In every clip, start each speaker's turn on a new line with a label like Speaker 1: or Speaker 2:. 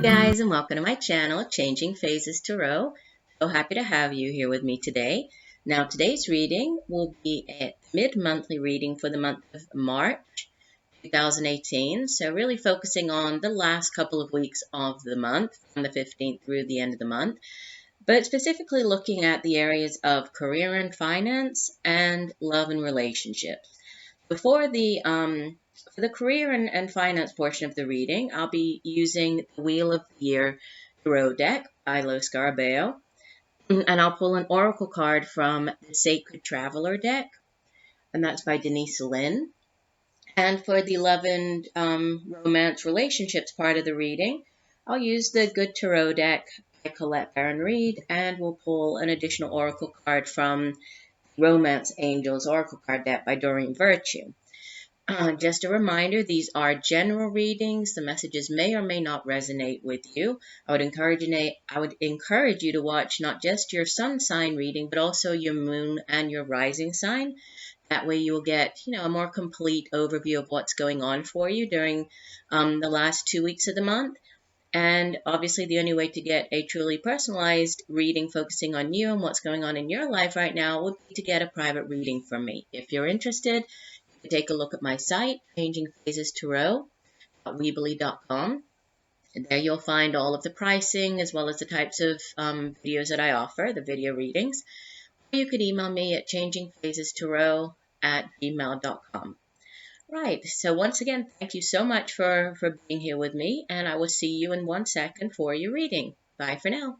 Speaker 1: guys, and welcome to my channel, Changing Phases Tarot. So happy to have you here with me today. Now, today's reading will be a mid-monthly reading for the month of March 2018. So really focusing on the last couple of weeks of the month, from the 15th through the end of the month, but specifically looking at the areas of career and finance and love and relationships. For the career and finance portion of the reading, I'll be using the Wheel of the Year Tarot deck by Scarabeo, and I'll pull an oracle card from the Sacred Traveler deck, and that's by Denise Lynn. And for the love and romance relationships part of the reading, I'll use the Good Tarot deck by Colette Baron-Reid, and we'll pull an additional oracle card from Romance Angels Oracle card deck by Doreen Virtue. Just a reminder, these are general readings. The messages may or may not resonate with you. I would encourage you to watch not just your sun sign reading, but also your moon and your rising sign. That way you will get, a more complete overview of what's going on for you during the last 2 weeks of the month. And obviously the only way to get a truly personalized reading focusing on you and what's going on in your life right now would be to get a private reading from me. If you're interested, take a look at my site, changingphasestarot.weebly.com. And there you'll find all of the pricing as well as the types of videos that I offer, the video readings. Or you could email me at changingphasestarot@gmail.com. Right, so once again, thank you so much for being here with me, and I will see you in 1 second for your reading. Bye for now.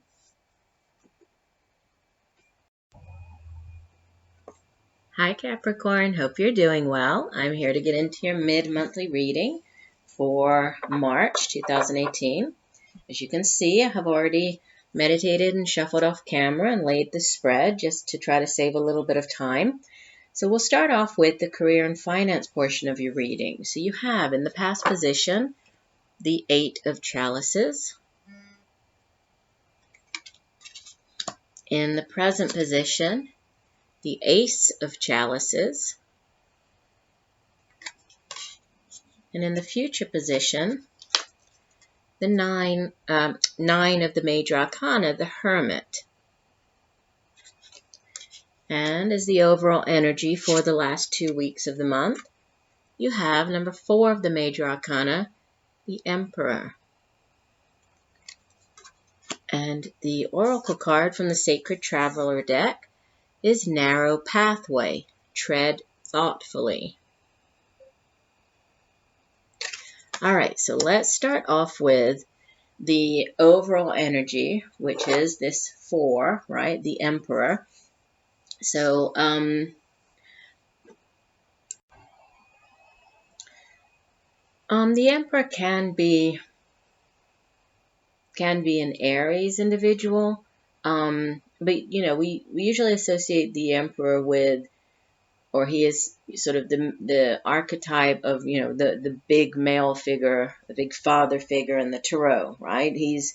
Speaker 1: Hi Capricorn, hope you're doing well. I'm here to get into your mid-monthly reading for March 2018. As you can see, I have already meditated and shuffled off camera and laid the spread just to try to save a little bit of time. So we'll start off with the career and finance portion of your reading. So you have in the past position the 8 of Chalices. In the present position, the Ace of Chalices, and in the future position, the 9 of the Major Arcana, the Hermit. And as the overall energy for the last 2 weeks of the month, you have number 4 of the Major Arcana, the Emperor. And the oracle card from the Sacred Traveler deck is Narrow Pathway, Tread Thoughtfully. All right, so let's start off with the overall energy, which is this 4, right, the Emperor. So, the Emperor can be an Aries individual, but, we usually associate the Emperor with, or he is sort of the archetype of, the big male figure, the big father figure in the tarot, right? He's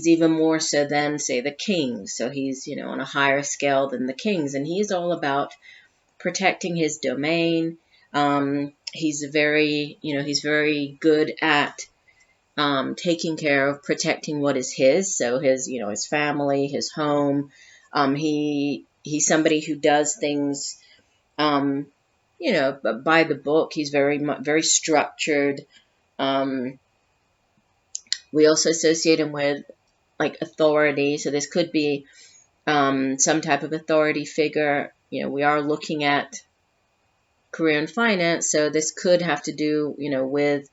Speaker 1: even more so than, say, the kings. So he's, on a higher scale than the kings, and he's all about protecting his domain. He's very good at taking care of protecting what is his, so his, his family, his home. He's somebody who does things, by the book. He's very structured. We also associate him with, like, authority. So this could be some type of authority figure. We are looking at career and finance, so this could have to do, with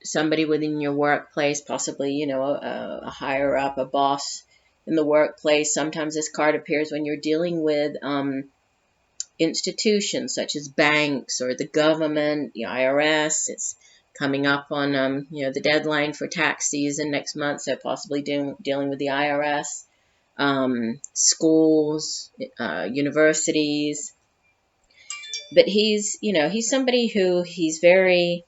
Speaker 1: somebody within your workplace, possibly, a higher up, a boss in the workplace. Sometimes this card appears when you're dealing with institutions such as banks or the government, the IRS. It's coming up on, the deadline for tax season next month, so possibly dealing with the IRS, schools, universities. But he's somebody who he's very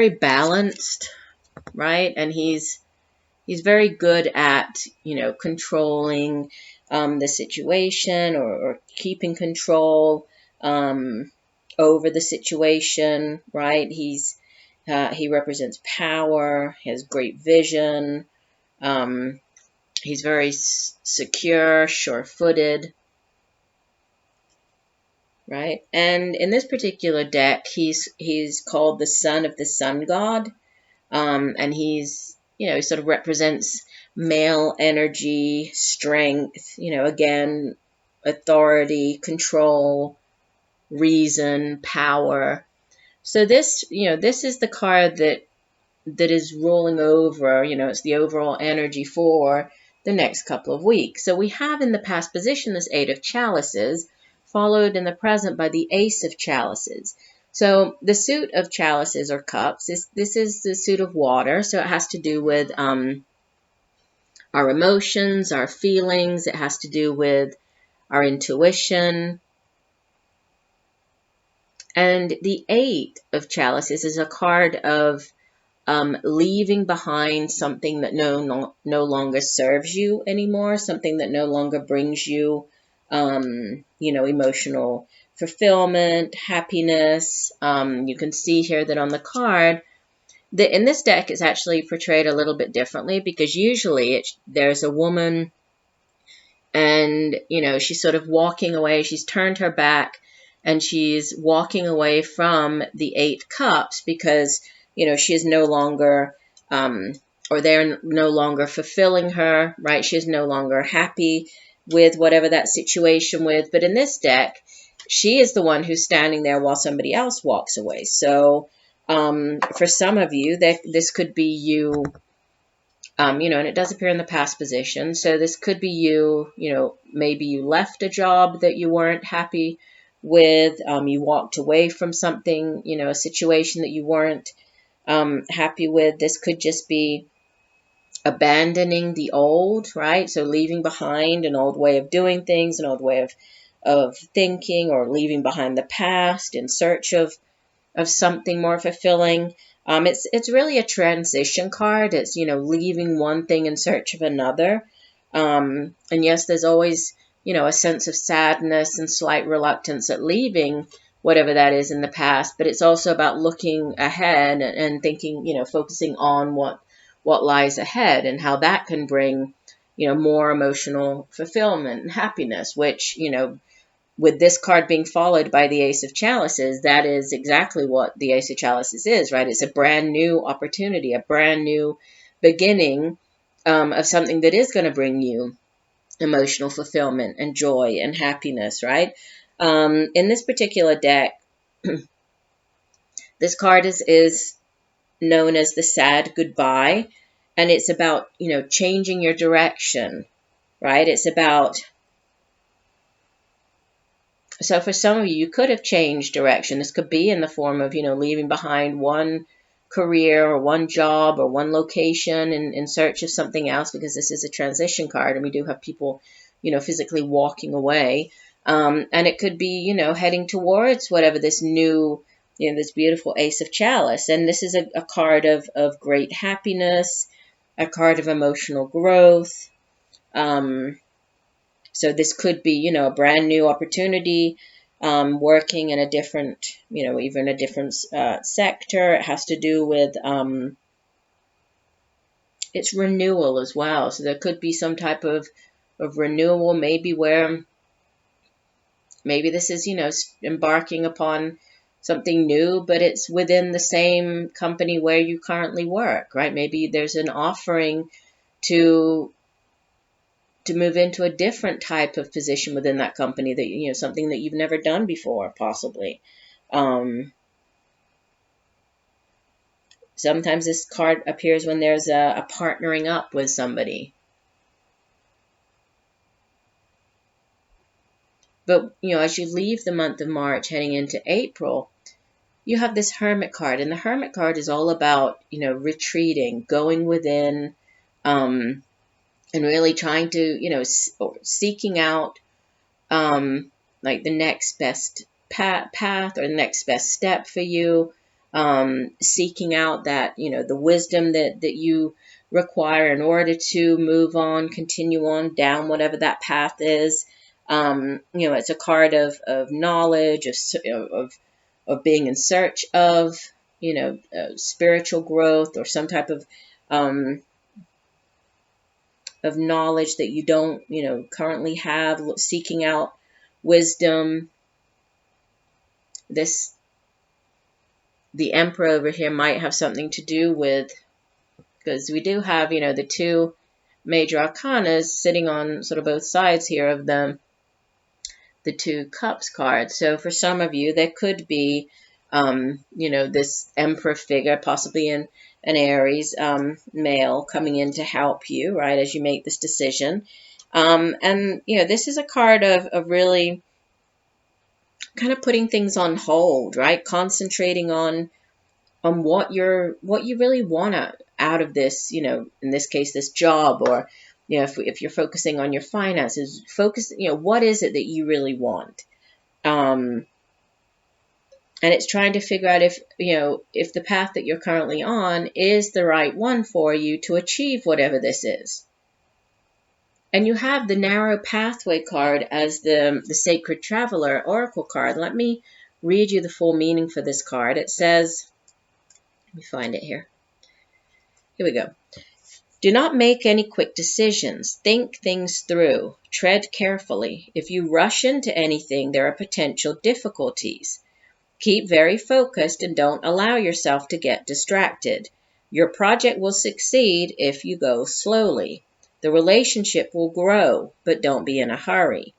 Speaker 1: balanced, right? And he's very good at, controlling the situation or keeping control. over the situation, right? He represents power, he has great vision, he's very secure, sure-footed, right? And in this particular deck, he's called the son of the sun god, and he's, he sort of represents male energy, strength, again, authority, control, reason, power. So this is the card that is rolling over, it's the overall energy for the next couple of weeks. So we have in the past position this Eight of Chalices, followed in the present by the Ace of Chalices. So the suit of chalices or cups, this is the suit of water, so it has to do with our emotions, our feelings, it has to do with our intuition. And the Eight of Chalices is a card of leaving behind something that no longer serves you anymore, something that no longer brings you, emotional fulfillment, happiness. You can see here that on the card, that in this deck it's actually portrayed a little bit differently, because usually there's a woman and, she's sort of walking away. She's turned her back and she's walking away from the Eight Cups because, she is no longer, or they're no longer fulfilling her, right? She is no longer happy with whatever that situation with. But in this deck, she is the one who's standing there while somebody else walks away. So for some of you, this could be you. And it does appear in the past position. So this could be you, maybe you left a job that you weren't happy with. You walked away from something, a situation that you weren't happy with. This could just be abandoning the old, right? So leaving behind an old way of doing things, an old way of thinking, or leaving behind the past in search of something more fulfilling. It's really a transition card. It's, leaving one thing in search of another. And yes, there's always, a sense of sadness and slight reluctance at leaving whatever that is in the past. But it's also about looking ahead and thinking, focusing on what lies ahead and how that can bring, more emotional fulfillment and happiness, which, with this card being followed by the Ace of Chalices, that is exactly what the Ace of Chalices is, right? It's a brand new opportunity, a brand new beginning of something that is going to bring you emotional fulfillment and joy and happiness, right? In this particular deck, this card is known as the Sad Goodbye, and it's about, changing your direction, right? It's about... So for some of you, you could have changed direction. This could be in the form of, leaving behind one career or one job or one location in search of something else, because this is a transition card and we do have people, physically walking away. And it could be, heading towards whatever this new, this beautiful Ace of Chalice. And this is a card of great happiness, a card of emotional growth. So this could be, a brand new opportunity, working in a different, even a different sector. It has to do with its renewal as well. So there could be some type of renewal, maybe where maybe this is, embarking upon something new, but it's within the same company where you currently work, right? Maybe there's an offering to move into a different type of position within that company, that, something that you've never done before, possibly. Sometimes this card appears when there's a partnering up with somebody. But, as you leave the month of March heading into April, you have this Hermit card. And the Hermit card is all about, retreating, going within, and really trying to, seeking out like the next best path or the next best step for you, seeking out that, the wisdom that you require in order to move on, continue on down whatever that path is. It's a card of knowledge, being in search of, spiritual growth or some type of knowledge that you don't, currently have, seeking out wisdom. The Emperor over here might have something to do with, because we do have, the two major arcanas sitting on sort of both sides here of the Two Cups card. So for some of you, there could be, this Emperor figure, possibly an Aries male, coming in to help you, right, as you make this decision. And, this is a card of really kind of putting things on hold, right? Concentrating on what you really want out of this, in this case, this job, or, if you're focusing on your finances, focus, what is it that you really want? And it's trying to figure out if the path that you're currently on is the right one for you to achieve whatever this is. And you have the Narrow Pathway card as the Sacred Traveler Oracle card. Let me read you the full meaning for this card. It says, let me find it here. Here we go. Do not make any quick decisions. Think things through. Tread carefully. If you rush into anything, there are potential difficulties. Keep very focused and don't allow yourself to get distracted. Your project will succeed if you go slowly. The relationship will grow, but don't be in a hurry.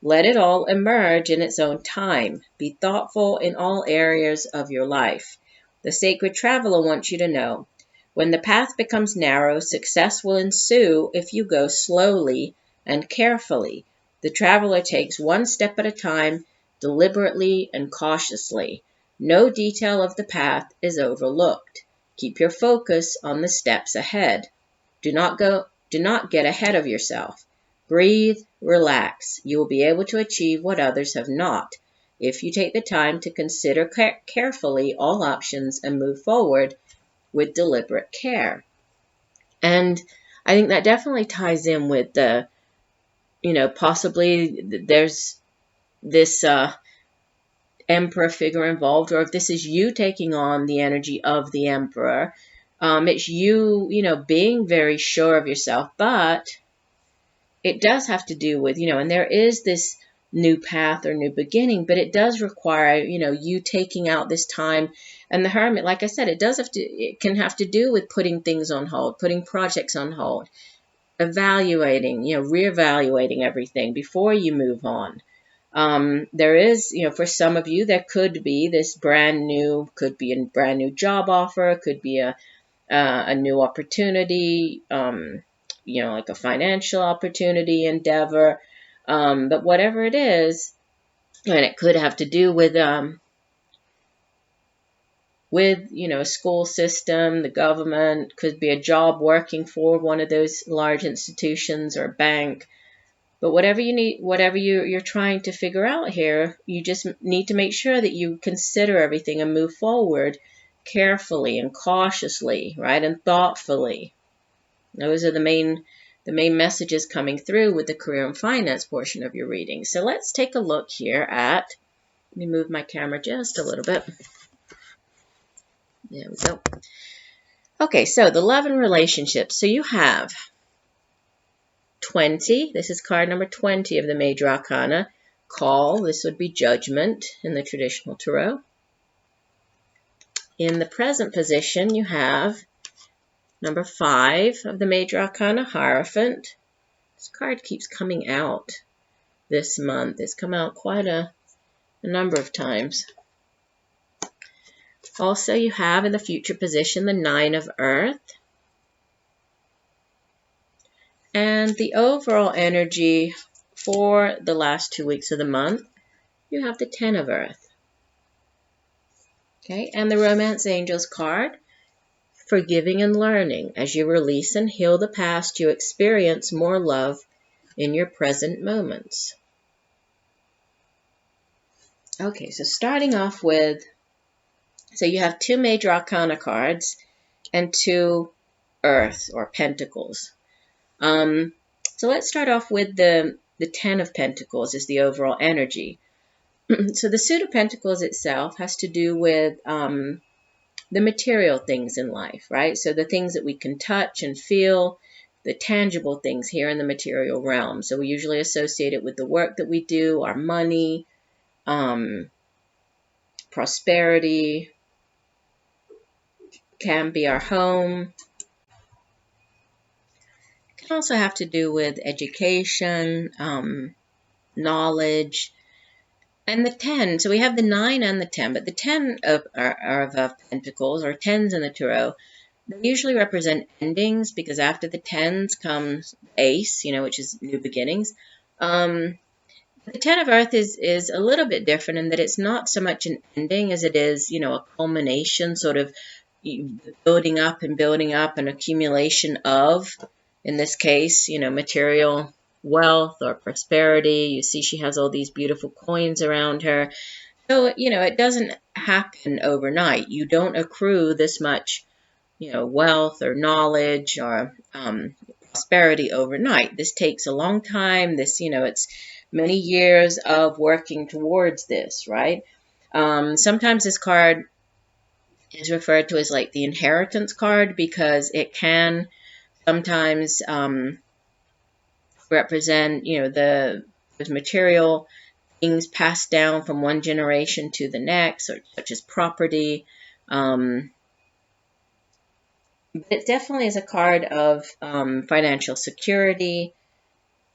Speaker 1: Let it all emerge in its own time. Be thoughtful in all areas of your life. The Sacred Traveler wants you to know, when the path becomes narrow, success will ensue if you go slowly and carefully. The traveler takes one step at a time, deliberately and cautiously. No detail of the path is overlooked. Keep your focus on the steps ahead. Do not get ahead of yourself. Breathe, relax. You will be able to achieve what others have not, if you take the time to consider carefully all options and move forward with deliberate care. And I think that definitely ties in with the, possibly there's this Emperor figure involved, or if this is you taking on the energy of the Emperor, it's you, being very sure of yourself, but it does have to do with, and there is this new path or new beginning, but it does require, you taking out this time. And the Hermit, like I said, it can have to do with putting things on hold, putting projects on hold, evaluating, reevaluating everything before you move on. There is, for some of you, there could be this brand new job offer, could be a new opportunity, like a financial opportunity, endeavor. But whatever it is, and it could have to do with a school system, the government, could be a job working for one of those large institutions or a bank. But whatever you need, whatever you're trying to figure out here, you just need to make sure that you consider everything and move forward carefully and cautiously, right, and thoughtfully. Those are the main messages coming through with the career and finance portion of your reading. So let's take a look here at, let me move my camera just a little bit. There we go. Okay, so the love and relationships. So you have 20. This is card number 20 of the Major Arcana. Call. This would be Judgment in the traditional tarot. In the present position, you have number 5 of the Major Arcana, Hierophant. This card keeps coming out this month. It's come out quite a number of times. Also, you have in the future position the 9 of Earth. And the overall energy for the last 2 weeks of the month, you have the 10 of Earth. Okay, and the Romance Angels card, Forgiving and Learning. As you release and heal the past, you experience more love in your present moments. Okay, so starting off with, so you have 2 Major Arcana cards and 2 Earth or Pentacles. So let's start off with the 10 of Pentacles is the overall energy. So the Suit of Pentacles itself has to do with the material things in life, right? So the things that we can touch and feel, the tangible things here in the material realm. So we usually associate it with the work that we do, our money, prosperity, can be our home. It can also have to do with education, knowledge, and the 10. So we have the 9 and the 10, but the 10 of Pentacles, or 10s in the Tarot, they usually represent endings, because after the 10s comes Ace, which is new beginnings. The 10 of Earth is a little bit different in that it's not so much an ending as it is, a culmination, sort of building up and building up, an accumulation of, in this case, material wealth or prosperity. You see she has all these beautiful coins around her. So, it doesn't happen overnight. You don't accrue this much, wealth or knowledge or prosperity overnight. This takes a long time. It's many years of working towards this, right? Sometimes this card is referred to as like the inheritance card, because it can sometimes represent, those material things passed down from one generation to the next, or such as property. But it definitely is a card of financial security.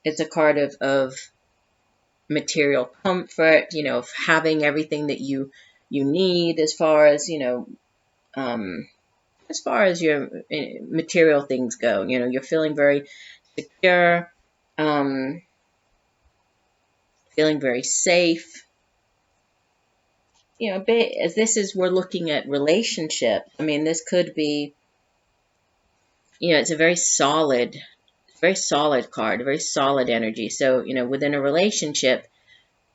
Speaker 1: It's a card of material comfort, of having everything that you need as far as, as far as your material things go. You're feeling very secure, feeling very safe. As we're looking at relationship, this could be, it's a very solid card, a very solid energy. So, within a relationship,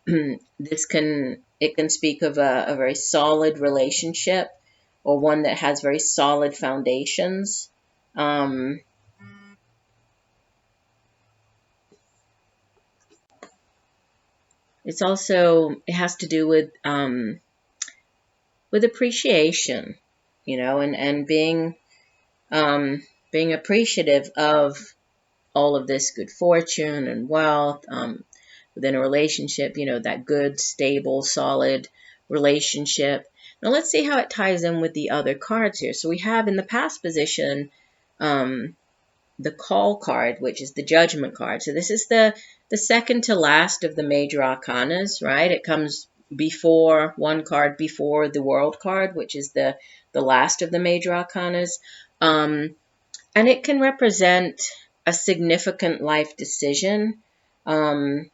Speaker 1: it can speak of a very solid relationship, or one that has very solid foundations. It has to do with appreciation, and being appreciative of all of this good fortune and wealth within a relationship, that good, stable, solid relationship. Now let's see how it ties in with the other cards here. So we have in the past position the Call card, which is the Judgment card. So this is the second to last of the major arcanas, right? It comes before one card before the World card, which is the last of the major arcanas. And it can represent a significant life decision, kind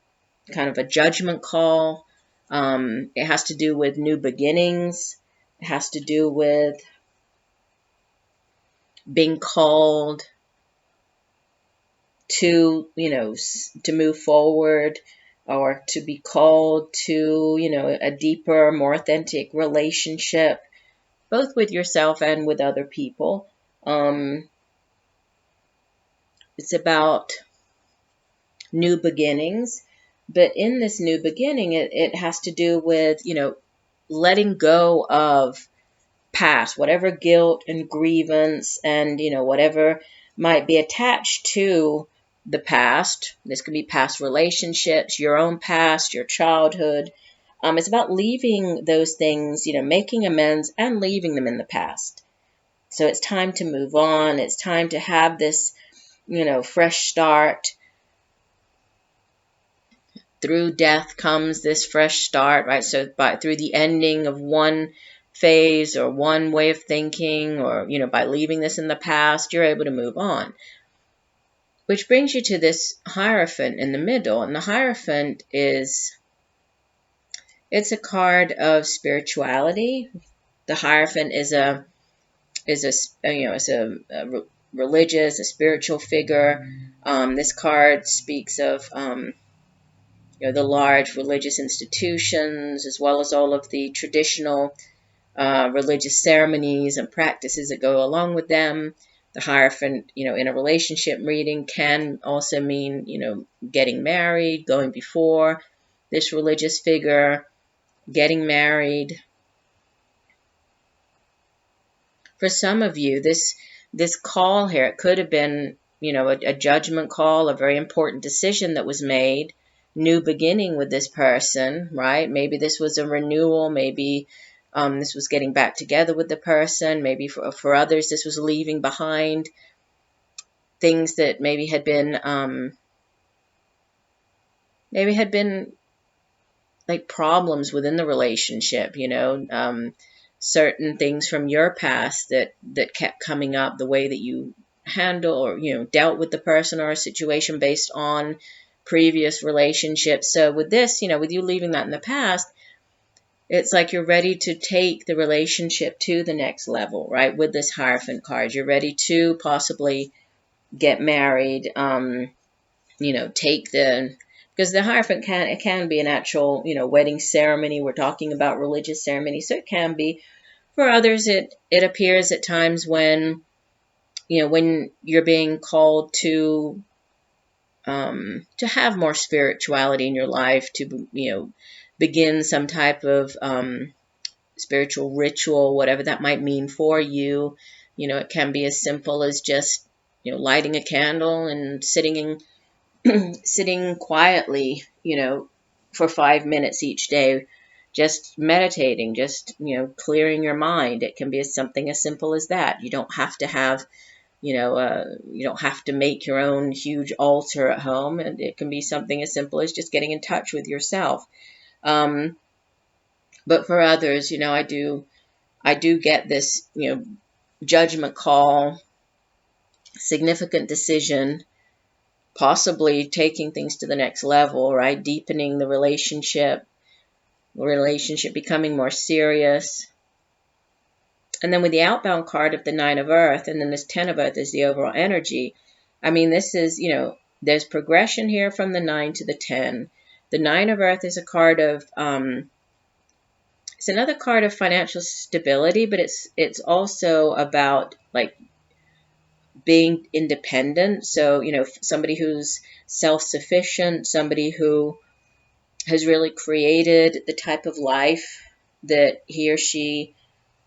Speaker 1: of a judgment call. It has to do with new beginnings. It has to do with being called to, to move forward, or to be called to, a deeper, more authentic relationship, both with yourself and with other people. It's about new beginnings, but in this new beginning, it has to do with, letting go of past, whatever guilt and grievance and, whatever might be attached to the past. This could be past relationships, your own past, your childhood. It's about leaving those things, making amends and leaving them in the past. So it's time to move on. It's time to have this, fresh start. Through death comes this fresh start, right? So through the ending of one phase or one way of thinking, or, by leaving this in the past, you're able to move on. Which brings you to this Hierophant in the middle. And the Hierophant it's a card of spirituality. The Hierophant is a religious, a spiritual figure. This card speaks of the large religious institutions, as well as all of the traditional religious ceremonies and practices that go along with them. The Hierophant, in a relationship reading, can also mean, getting married, going before this religious figure, getting married. For some of you, this call here, it could have been, a judgment call, a very important decision that was made, new beginning with this person, right? Maybe this was a renewal, maybe this was getting back together with the person, maybe for others this was leaving behind things that maybe had been like problems within the relationship, certain things from your past that kept coming up, the way that you handle or dealt with the person or a situation based on previous relationships. So with this, with you leaving that in the past, it's like you're ready to take the relationship to the next level, right? With this Hierophant card, you're ready to possibly get married, take because the Hierophant can be an actual, wedding ceremony. We're talking about religious ceremony, so it can be. For others, it appears at times when, when you're being called to have more spirituality in your life, to, begin some type of spiritual ritual, whatever that might mean for you. It can be as simple as just, lighting a candle and sitting quietly, for 5 minutes each day, just meditating, just, clearing your mind. It can be something as simple as that. You don't have to have, you don't have to make your own huge altar at home. And it can be something as simple as just getting in touch with yourself. But for others, I do get this, judgment call, significant decision, possibly taking things to the next level, right? Deepening the relationship becoming more serious. And then with the outbound card of the 9 of Earth, and then this 10 of Earth is the overall energy. I mean, this is, there's progression here from the 9 to the 10. The 9 of Earth is a card of, it's another card of financial stability, but it's also about like being independent. So, somebody who's self-sufficient, somebody who has really created the type of life that he or she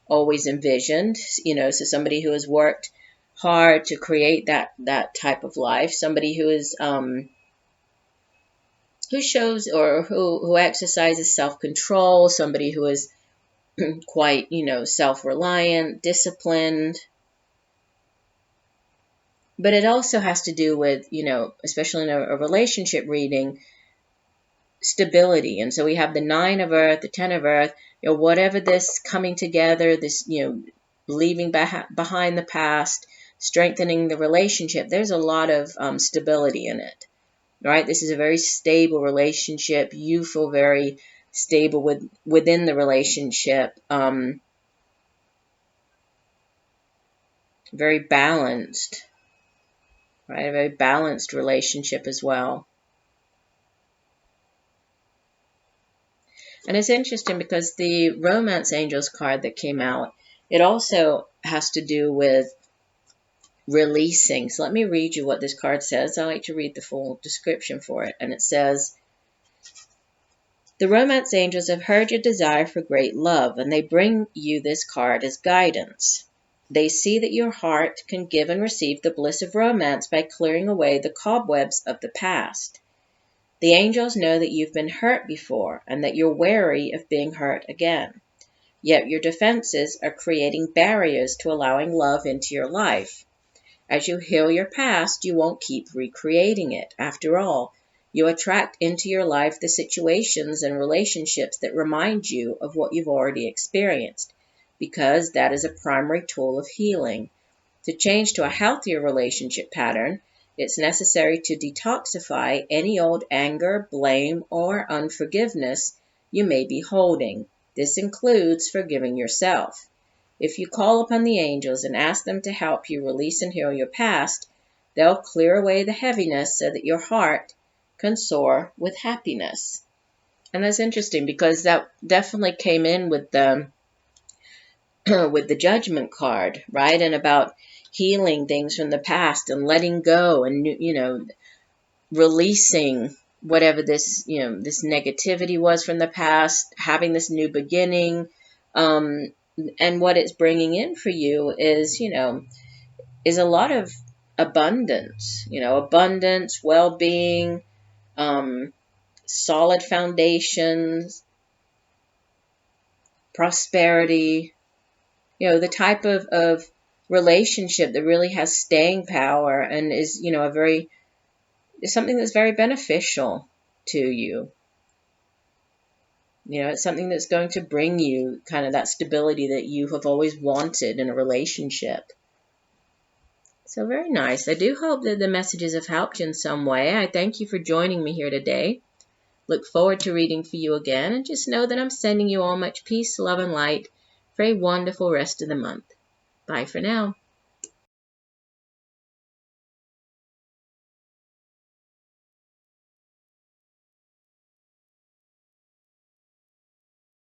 Speaker 1: always envisioned, so somebody who has worked hard to create that type of life, somebody who is who shows or who exercises self-control, somebody who is quite, self-reliant, disciplined. But it also has to do with, especially in a relationship reading, stability. And so we have the 9 of Earth, the 10 of Earth, whatever this coming together, this, leaving behind the past, strengthening the relationship, there's a lot of stability in it, right? This is a very stable relationship. You feel very stable within the relationship, very balanced, right? A very balanced relationship as well. And it's interesting because the Romance Angels card that came out, it also has to do with releasing. So let me read you what this card says. I like to read the full description for it. And it says, the Romance Angels have heard your desire for great love, and they bring you this card as guidance. They see that your heart can give and receive the bliss of romance by clearing away the cobwebs of the past. The angels know that you've been hurt before and that you're wary of being hurt again. Yet your defenses are creating barriers to allowing love into your life. As you heal your past, you won't keep recreating it. After all, you attract into your life the situations and relationships that remind you of what you've already experienced, because that is a primary tool of healing. To change to a healthier relationship pattern, it's necessary to detoxify any old anger, blame, or unforgiveness you may be holding. This includes forgiving yourself. If you call upon the angels and ask them to help you release and heal your past, they'll clear away the heaviness so that your heart can soar with happiness. And that's interesting because that definitely came in with the with the Judgment card, right? And about healing things from the past and letting go and, releasing whatever this, this negativity was from the past, having this new beginning. And what it's bringing in for you is, is a lot of abundance, abundance, well-being, solid foundations, prosperity, the type of relationship that really has staying power and is, is something that's very beneficial to you. It's something that's going to bring you kind of that stability that you have always wanted in a relationship. So very nice. I do hope that the messages have helped you in some way. I thank you for joining me here today. Look forward to reading for you again, and just know that I'm sending you all much peace, love, and light for a wonderful rest of the month. Bye for now.